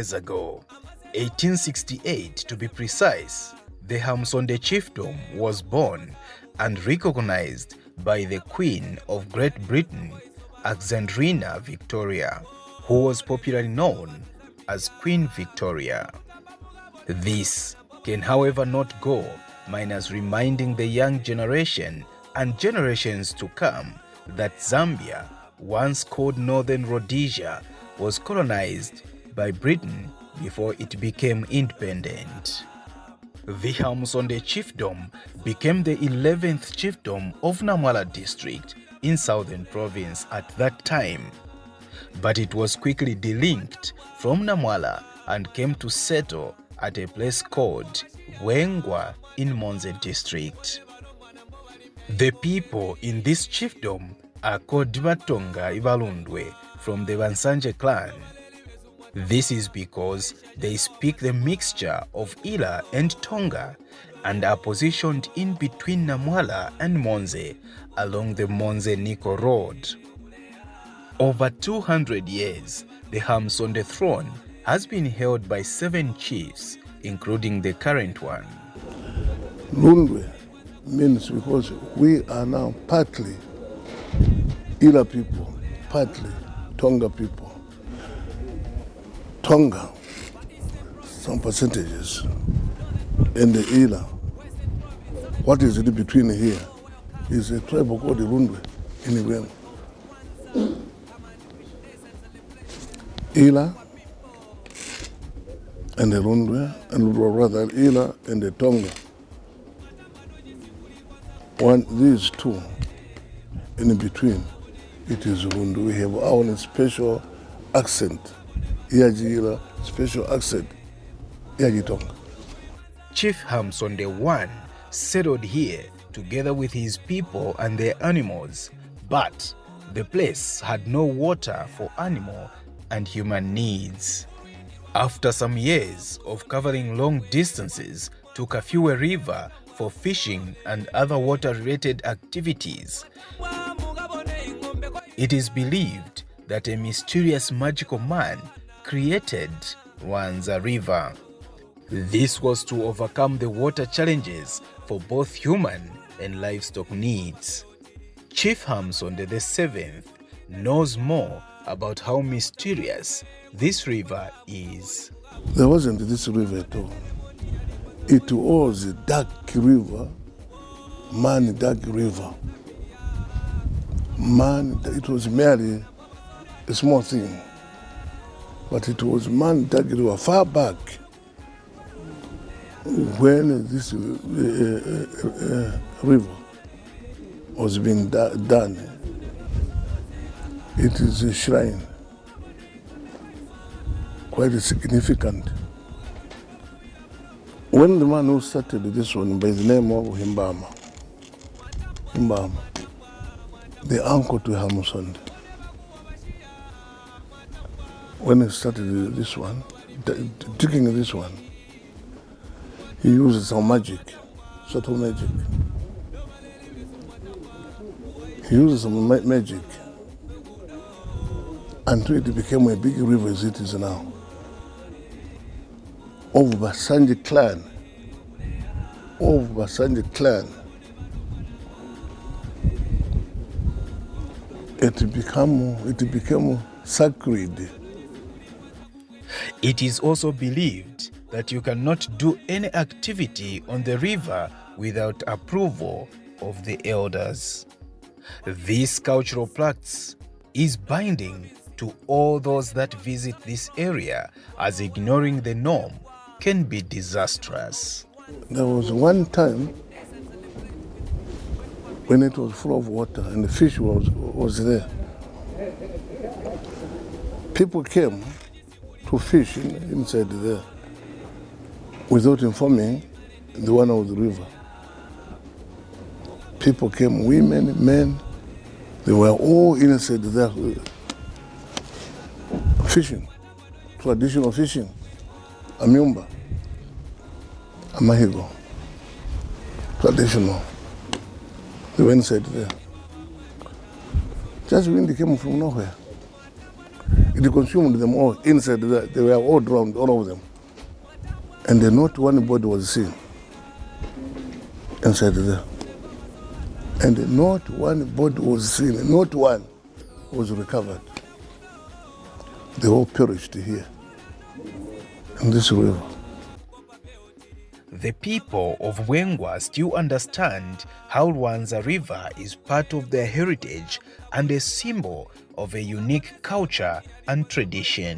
years ago, 1868 to be precise, the Hamsonde chiefdom was born and recognized by the Queen of Great Britain, Alexandrina Victoria, who was popularly known as Queen Victoria. This can, however, not go minus reminding the young generation and generations to come that Zambia, once called Northern Rhodesia, was colonized by Britain before it became independent. The Hamsonde chiefdom became the 11th chiefdom of Namwala district in Southern Province at that time, but it was quickly delinked from Namwala and came to settle at a place called Bweengwa in Monze district. The people in this chiefdom are called Batonga Ibalundwe from the Bansanje clan. This is because they speak the mixture of Ila and Tonga and are positioned in between Namwala and Monze along the Monze-Niko Road. Over 200 years, the Hamsonde throne has been held by 7 chiefs, including the current one. Lundwe means because we are now partly Ila people, partly Tonga people. Tonga, some percentages, and the Ila. What is it between here? Is a tribe called the Lundwe in Bweengwa. Ila and the Lundwe, and rather Ila and the Tonga. These two in between, it is Lundwe. We have our own special accent. Ila, special accent. Tonga. Chief Hamsonde I settled here together with his people and their animals, but the place had no water for animal and human needs. After some years of covering long distances to Kafue River for fishing and other water-related activities, it is believed that a mysterious magical man created Lwanza River. This was to overcome the water challenges for both human and livestock needs. Chief Hamsonde VII knows more about how mysterious this river is. There wasn't this river at all. It was a dark river, dark river. It was merely a small thing, but it was dark river far back when this river was being done. It is a shrine, quite significant. When the man who started this one by the name of Himbama, the uncle to Hamsonde, when he started this one, digging this one, he used some magic, subtle magic. He used some magic until it became a big river as it is now. Of Bansanje clan, it became sacred. It is also believed that you cannot do any activity on the river without approval of the elders. This cultural practice is binding to all those that visit this area, as ignoring the norm can be disastrous. There was one time when it was full of water and the fish was there. People came to fish inside there without informing the one of the river. People came, women, men, they were all inside there fishing, traditional fishing, amyumba, amahigo, traditional. They went inside there. Just wind came from nowhere. It consumed them all inside there. They were all drowned, all of them. And not one body was seen inside there. And not one body was seen, not one was recovered. They all perished here in this river. The people of Bweengwa still understand how Lwanza River is part of their heritage and a symbol of a unique culture and tradition.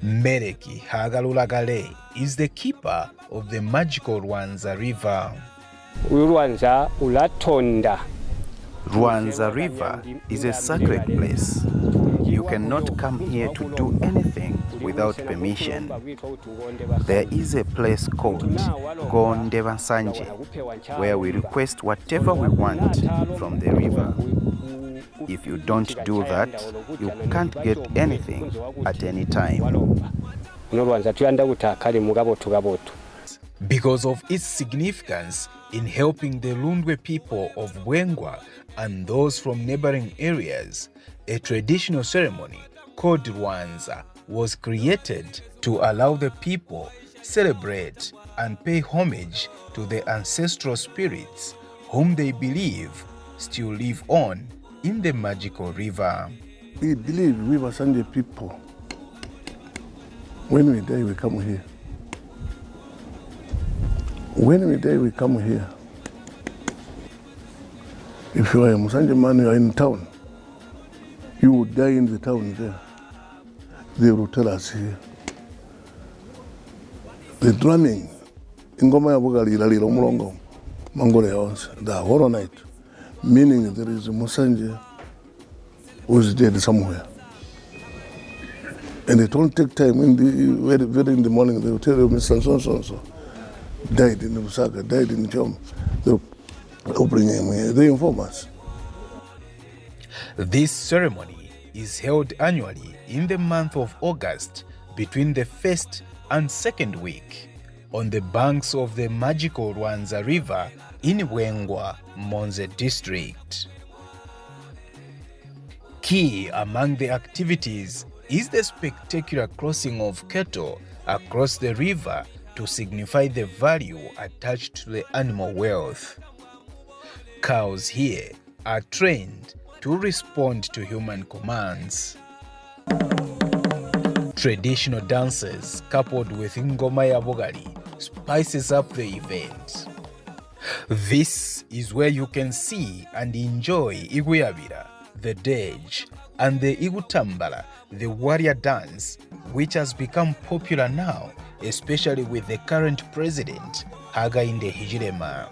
Mereki Hagalulagale is the keeper of the magical Lwanza River. Lwanza River is a sacred place. You cannot come here to do anything without permission. There is a place called Gondeva Sanje where we request whatever we want from the river. If you don't do that, you can't get anything at any time. Because of its significance in helping the Lundwe people of Bweengwa and those from neighboring areas, a traditional ceremony called Lwanza was created to allow the people celebrate and pay homage to the ancestral spirits whom they believe still live on in the magical river. We believe we were Sunday people. When we die, we come here. When we die, we come here. If you are a Musanje man, you are in town, you will die in the town there. They will tell us here. The drumming, ingoma ya bugali ilalilo mulongo, mangole yonse, the whole night, meaning there is a Musanje who is dead somewhere. And it won't take time, very in the morning, they will tell you, Mr. So-so-so, died in the Musaka, died in the Chom. They'll bring him here, they inform us. This ceremony is held annually in the month of August between the first and second week on the banks of the magical Lwanza River in Bweengwa, Monze district. Key among the activities is the spectacular crossing of cattle across the river to signify the value attached to the animal wealth. Cows here are trained to respond to human commands. Traditional dances coupled with ngoma ya bogali spices up the event. This is where you can see and enjoy Iguyabira, the Dej, and the Igutambala, the warrior dance, which has become popular now, especially with the current president, Hakainde Hichilema.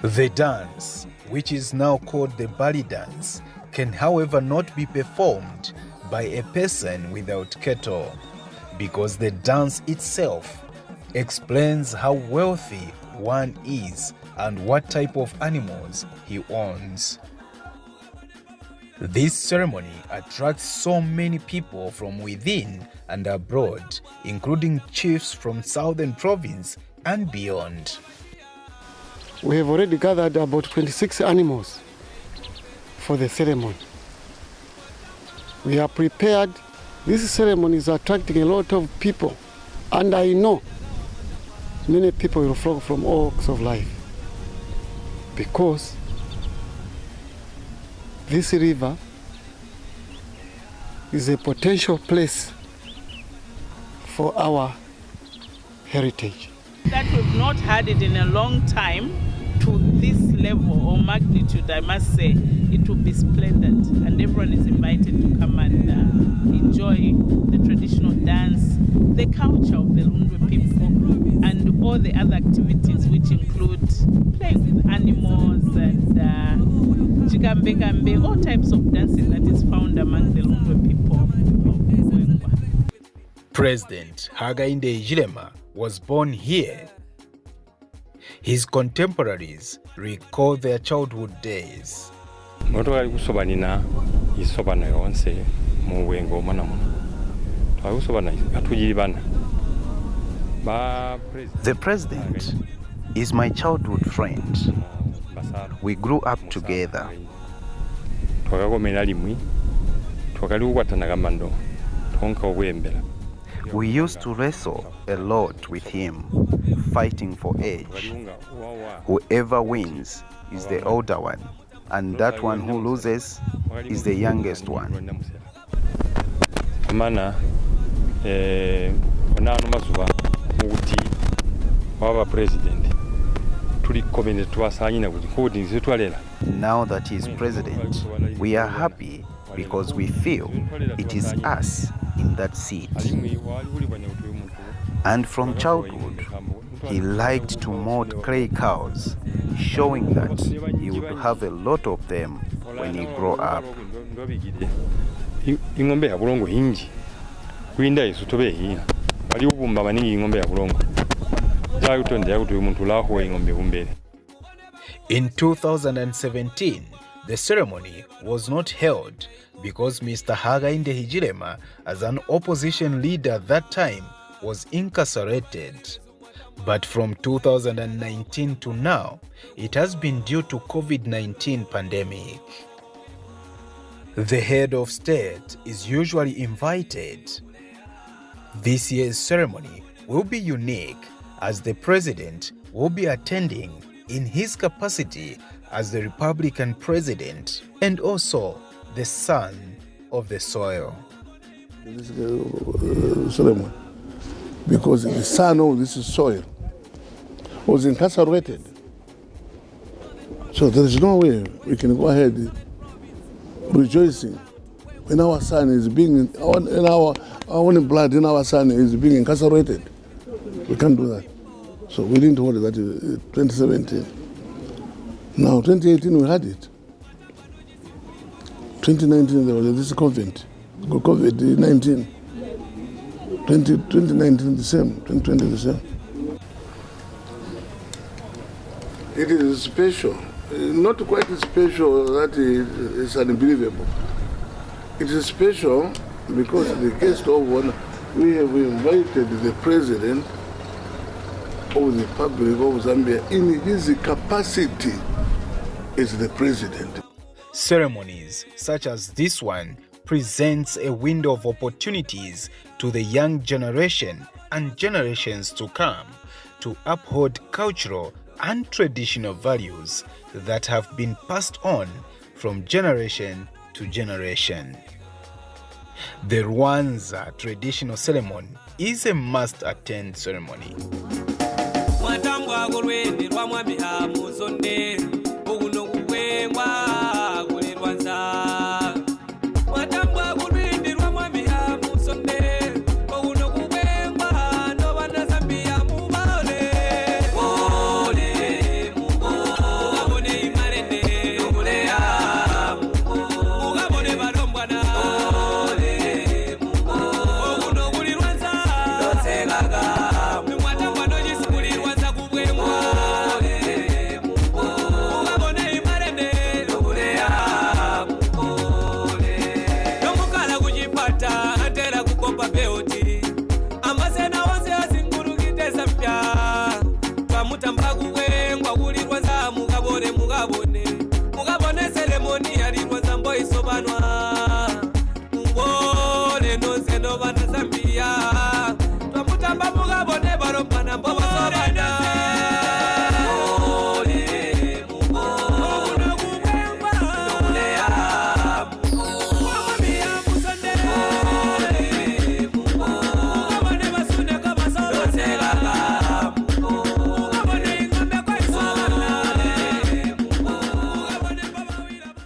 The dance, which is now called the Bali dance, can however not be performed by a person without cattle, because the dance itself explains how wealthy one is and what type of animals he owns. This ceremony attracts so many people from within and abroad, including chiefs from Southern Province and beyond. We have already gathered about 26 animals for the ceremony. We are prepared. This ceremony is attracting a lot of people, and I know many people will flock from all walks of life, because this river is a potential place for our heritage. That we've not had it in a long time to this level or magnitude, I must say, it will be splendid, and everyone is invited to come and enjoy the traditional dance, the culture of the Lundwe people, and all the other activities, which include playing with animals and chikambe, all types of dancing that is found among the Lundwe people of Bweengwa. President Hakainde Hichilema was born here. His contemporaries recall their childhood days. The president is my childhood friend. We grew up together. We used to wrestle a lot with him, fighting for age. Whoever wins is the older one, and that one who loses is the youngest one. Now that he's president, we are happy because we feel it is us in that seat. And from childhood, he liked to mold clay cows, showing that he would have a lot of them when he grew up. In 2017, the ceremony was not held because Mr. Hakainde Hichilema, as an opposition leader at that time, was incarcerated. But from 2019 to now, it has been due to COVID-19 pandemic. The head of state is usually invited. This year's ceremony will be unique as the president will be attending in his capacity as the Republican president and also the son of the soil. This ceremony, because the son of this soil was incarcerated. So there is no way we can go ahead rejoicing when our son is being, in our own blood in our son is being incarcerated. We can't do that. So we didn't hold that in 2017. Now 2018 we had it. 2019 there was this COVID-19. 2019 the same, 2020 the same. It is special. Not quite special that it's unbelievable. It is special because the guest of honor, we have invited the president of the Republic of Zambia in his capacity as the president. Ceremonies such as this one presents a window of opportunities to the young generation and generations to come to uphold cultural and traditional values that have been passed on from generation to generation. The Lwanza traditional ceremony is a must-attend ceremony.